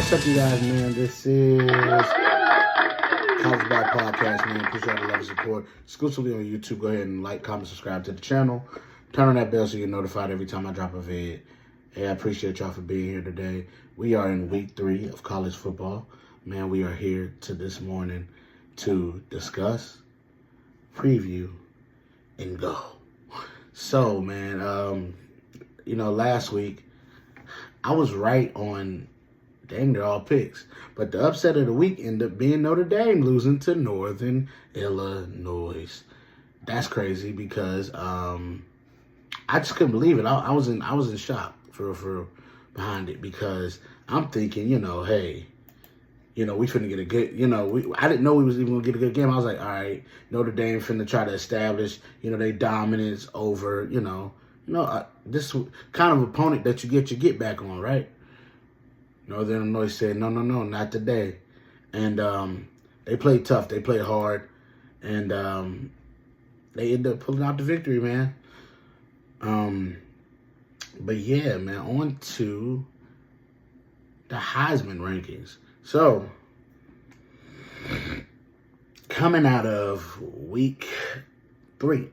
what's up, you guys, man? This is College Ball Podcast, man. Appreciate all the love and support. Exclusively on YouTube. Go ahead and like, comment, subscribe to the channel. Turn on that bell so you're notified every time I drop a vid. Hey, I appreciate y'all for being here today. We are in week 3 of college football. Man, we are here this morning to discuss, preview, and go. So, man, last week, I was right on, dang, they're all picks. But the upset of the week ended up being Notre Dame losing to Northern Illinois. That's crazy because I just couldn't believe it. I was in shock for behind it because I'm thinking, hey, we finna get a good, I didn't know we was even gonna get a good game. I was like, all right, Notre Dame finna try to establish, they dominance over, this kind of opponent that you get your get back on, right? Northern Illinois said, no, not today. And they played tough. They played hard. And they ended up pulling out the victory, man. But yeah, man, on to the Heisman rankings. So, coming out of week 2,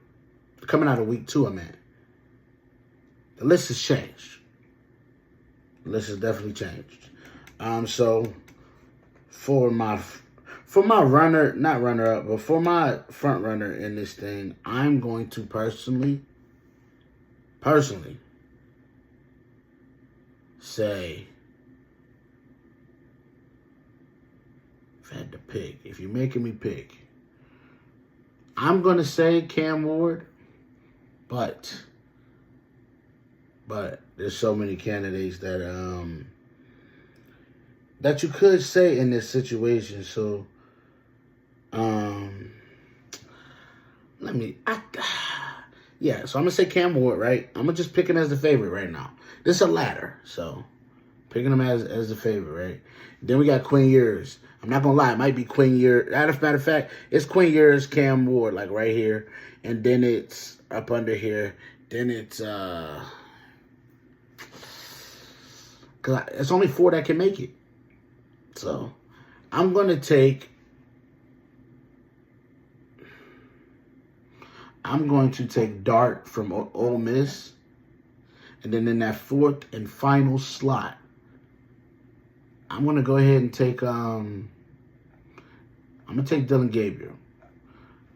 the list has changed. The list has definitely changed. So for my runner, not runner up, but for my front runner in this thing, I'm going to personally say, if I had to pick, if you're making me pick, I'm going to say Cam Ward, but there's so many candidates that you could say in this situation. So, so I'm gonna say Cam Ward, right? I'm gonna just pick him as the favorite right now. This is a ladder, so picking him as the favorite, right? Then we got Quinn Ewers. I'm not gonna lie, it might be Quinn Ewers. Matter of fact, it's Quinn Ewers, Cam Ward, like right here, and then it's up under here. Then it's because it's only 4 that can make it. So, I'm going to take Dart from Ole Miss. And then in that 4th and final slot, I'm going to go ahead and take, I'm going to take Dylan Gabriel.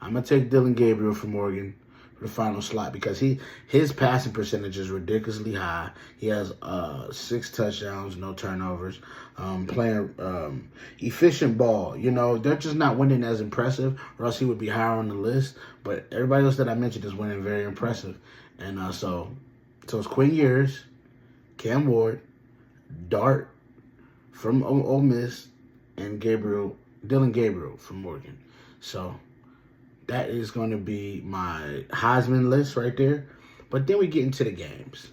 I'm going to take Dylan Gabriel from Oregon for the final slot because his passing percentage is ridiculously high. He has 6 touchdowns, no turnovers, playing efficient ball. They're just not winning as impressive, or else he would be higher on the list. But everybody else that I mentioned is winning very impressive. And so it's Quinn Ewers, Cam Ward, Dart from Ole Miss, and Dylan Gabriel from Oregon. So that is going to be my Heisman list right there. But then we get into the games.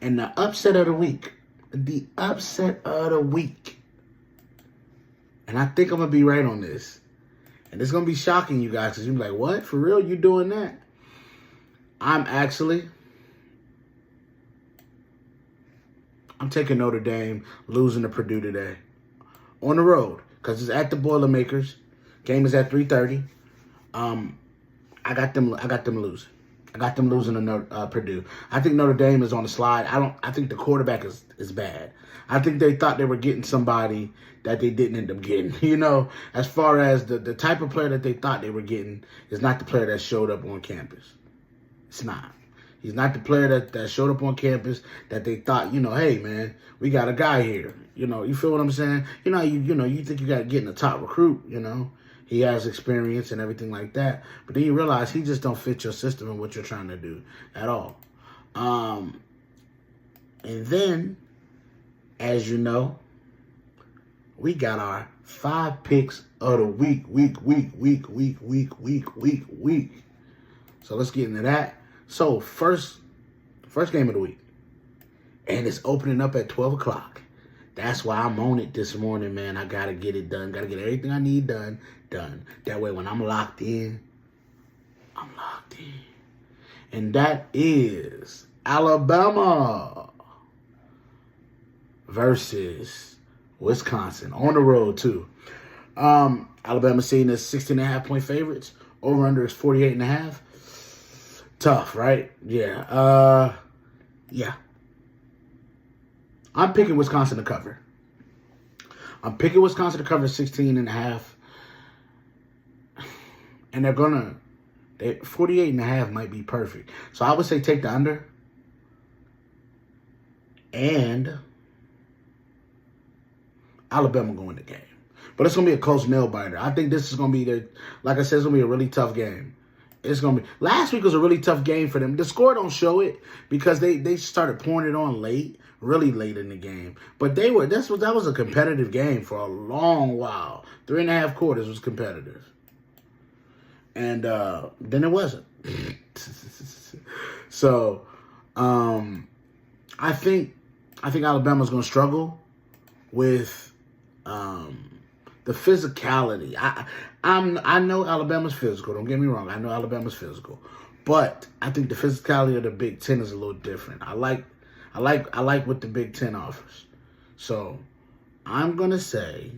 And the upset of the week. And I think I'm going to be right on this. And it's going to be shocking, you guys, because you're like, what? For real? You doing that? I'm taking Notre Dame losing to Purdue today. On the road. Because it's at the Boilermakers. Game is at 3:30. I got them losing. I got them losing to Purdue. I think Notre Dame is on the slide. I think the quarterback is bad. I think they thought they were getting somebody that they didn't end up getting. As far as the type of player that they thought they were getting is not the player that showed up on campus. It's not. He's not the player that showed up on campus that they thought, hey, man, we got a guy here. You feel what I'm saying? You think you got to get in the top recruit, He has experience and everything like that. But then you realize he just don't fit your system and what you're trying to do at all. And then, as you know, we got our 5 picks of the week. So let's get into that. So first game of the week. And it's opening up at 12 o'clock. That's why I'm on it this morning, man. I got to get it done. Got to get everything I need done. That way when I'm locked in, I'm locked in. And that is Alabama versus Wisconsin. On the road, too. Alabama seen as 16.5-point favorites. Over-under is 48.5. Tough, right? Yeah. Yeah. I'm picking Wisconsin to cover. I'm picking Wisconsin to cover 16.5. And they're going to, 48.5 might be perfect. So I would say take the under. And Alabama going to win the game. But it's going to be a close nail biter. I think this is going to be, like I said, it's going to be a really tough game. It's going to be, last week was a really tough game for them. The score don't show it because they started pouring it on late, really late in the game. But that was a competitive game for a long while. 3.5 quarters was competitive. And then it wasn't. So, I think Alabama's going to struggle with the physicality. I know Alabama's physical. Don't get me wrong. I know Alabama's physical, but I think the physicality of the Big Ten is a little different. I like what the Big Ten offers. So I'm gonna say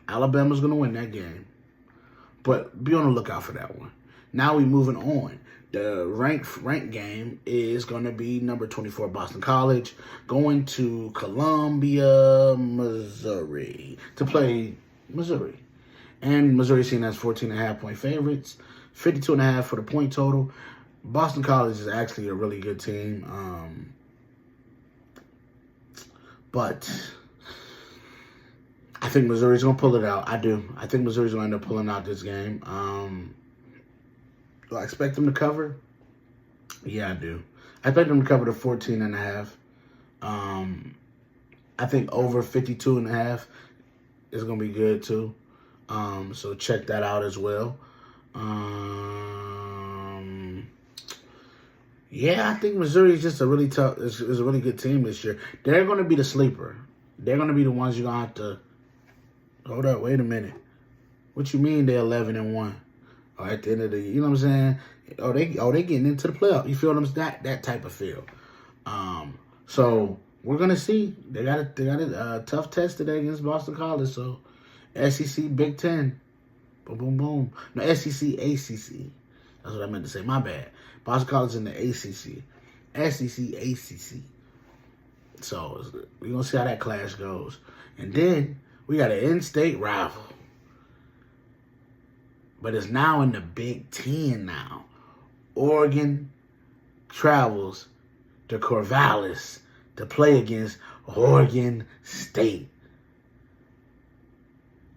Alabama's gonna win that game, but be on the lookout for that one. Now we moving on. The ranked game is going to be number 24 Boston College going to Columbia, Missouri to play Missouri. And Missouri seen as 14.5-point favorites, 52.5 for the point total. Boston College is actually a really good team. But I think Missouri's going to pull it out. I do. I think Missouri's going to end up pulling out this game. Do I expect them to cover? Yeah, I do. I expect them to cover the 14.5. I think over 52.5 is going to be good, too. So check that out as well. Yeah, I think Missouri is just a really tough, is a really good team this year. They're going to be the sleeper. They're going to be the ones you're going to have to, hold up, wait a minute. What you mean they're 11-1? Or at the end of the year, you know what I'm saying? They getting into the playoff. You feel them? That type of feel. So we're gonna see. They got a tough test today against Boston College. So SEC, Big Ten, boom, boom, boom. No, SEC, ACC. That's what I meant to say. My bad. Boston College in the ACC, SEC, ACC. So we're gonna see how that clash goes, and then we got an in-state rival. But it's now in the Big Ten now. Oregon travels to Corvallis to play against Oregon State.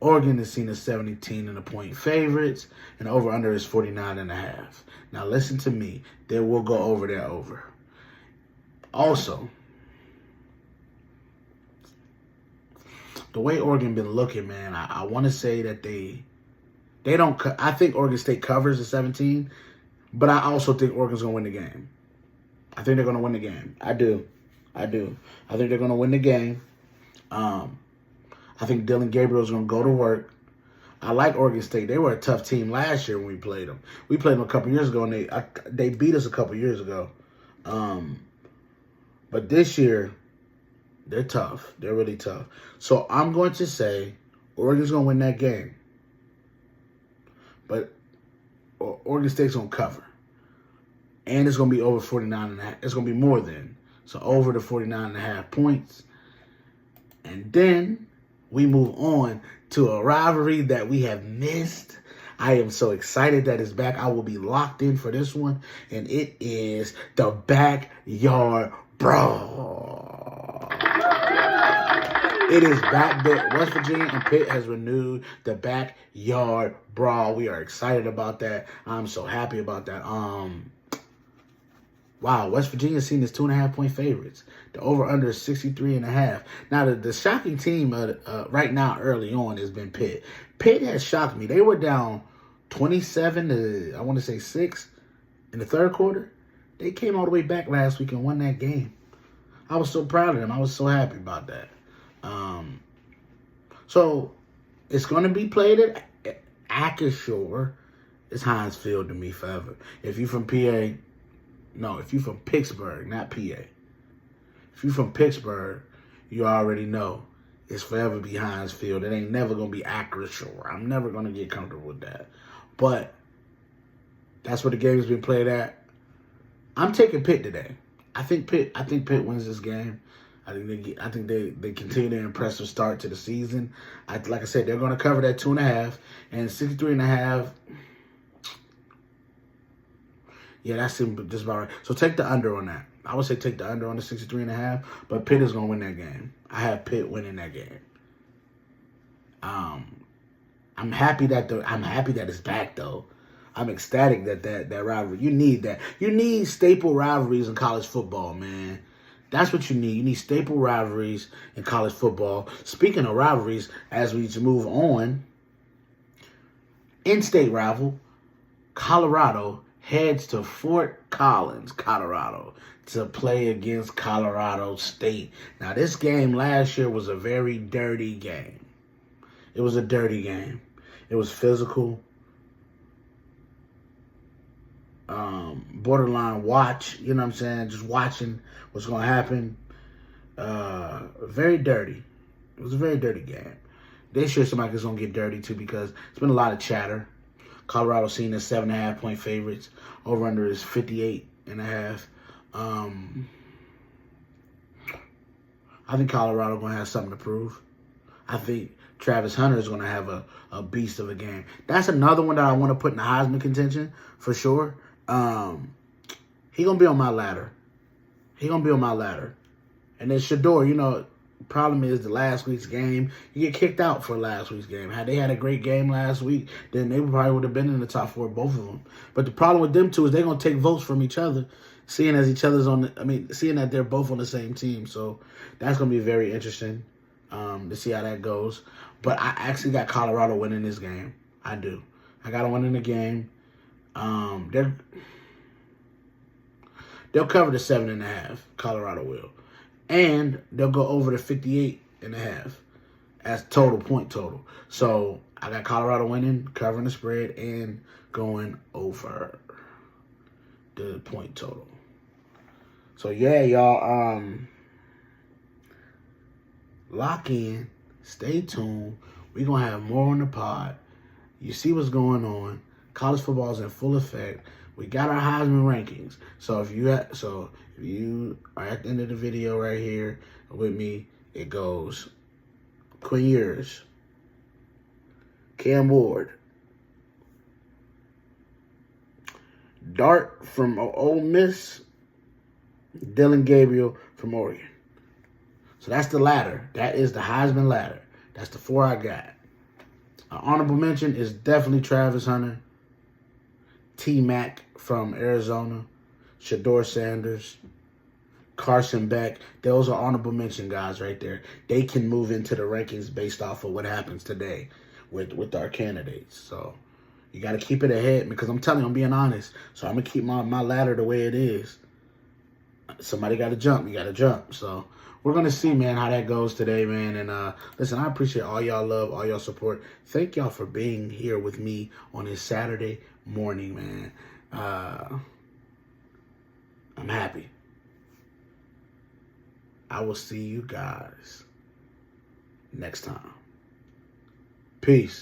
Oregon is seen as 17.5-point favorites, and over-under is 49.5. Now listen to me. They will go over their over. Also, the way Oregon been looking, man, I want to say that they don't. I think Oregon State covers the 17, but I also think Oregon's gonna win the game. I think they're gonna win the game. I do. I think they're gonna win the game. I think Dylan Gabriel's gonna go to work. I like Oregon State. They were a tough team last year when we played them. We played them a couple years ago, and they beat us a couple years ago. But this year, they're tough. They're really tough. So I'm going to say Oregon's gonna win that game. But Oregon State's going to cover. And it's going to be over 49.5. It's going to be more than. So over the 49.5 points. And then we move on to a rivalry that we have missed. I am so excited that it's back. I will be locked in for this one. And it is the Backyard Brawl. It is back. West Virginia and Pitt has renewed the Backyard Brawl. We are excited about that. I'm so happy about that. Wow, West Virginia seen as 2.5-point favorites. The over-under is 63.5. Now, the shocking team right now early on has been Pitt. Pitt has shocked me. They were down 27 to, I want to say 6 in the third quarter. They came all the way back last week and won that game. I was so proud of them. I was so happy about that. So it's going to be played at Acrisure. It's Heinz Field to me forever. If you're from PA, no, if you're from Pittsburgh, not PA. If you're from Pittsburgh, you already know is forever be Heinz Field. It ain't never going to be accurate, sure. I'm never going to get comfortable with that. But that's where the game's been played at. I'm taking Pitt today. I think Pitt wins this game. I think they continue their impressive start to the season. Like I said, they're going to cover that 2.5 and 63.5. Yeah, that seems just about right. So take the under on that. I would say take the under on the 63.5, but Pitt is going to win that game. I have Pitt winning that game. I'm happy that it's back though. I'm ecstatic that rivalry. You need that. You need staple rivalries in college football, man. That's what you need. You need staple rivalries in college football. Speaking of rivalries, as we move on, in-state rival, Colorado heads to Fort Collins, Colorado, to play against Colorado State. Now, this game last year was a very dirty game. It was a dirty game. It was physical. Borderline watch, you know what I'm saying? Just watching what's going to happen. Very dirty. It was a very dirty game. This year, somebody's going to get dirty, too, because there's been a lot of chatter. Colorado seen as 7.5-point favorites. Over-under is 58.5. I think Colorado going to have something to prove. I think Travis Hunter is going to have a beast of a game. That's another one that I want to put in the Heisman contention for sure. He going to be on my ladder. And then Shador, you know, problem is the last week's game, you get kicked out for last week's game. Had they had a great game last week, then they probably would have been in the top 4, both of them. But the problem with them two is they're going to take votes from each other, seeing that they're both on the same team. So that's going to be very interesting to see how that goes. But I actually got Colorado winning this game. I do. I got to win in the game. They'll cover the 7.5. Colorado will. And they'll go over the 58.5 as point total. So I got Colorado winning, covering the spread, and going over the point total. So yeah, y'all, lock in, stay tuned. We're gonna have more on the pod. You see what's going on. College football is in full effect. We got our Heisman rankings. So if you are at the end of the video right here with me, it goes Quinn Ewers, Cam Ward, Dart from Ole Miss, Dylan Gabriel from Oregon. So that's the ladder. That is the Heisman ladder. That's the 4 I got. An honorable mention is definitely Travis Hunter, T-Mac from Arizona, Shador Sanders, Carson Beck. Those are honorable mention guys right there. They can move into the rankings based off of what happens today with our candidates. So you got to keep it ahead because I'm telling you, I'm being honest. So I'm going to keep my ladder the way it is. Somebody got to jump. You got to jump. So we're going to see, man, how that goes today, man. And listen, I appreciate all y'all love, all y'all support. Thank y'all for being here with me on this Saturday morning, man. I'm happy. I will see you guys next time. Peace.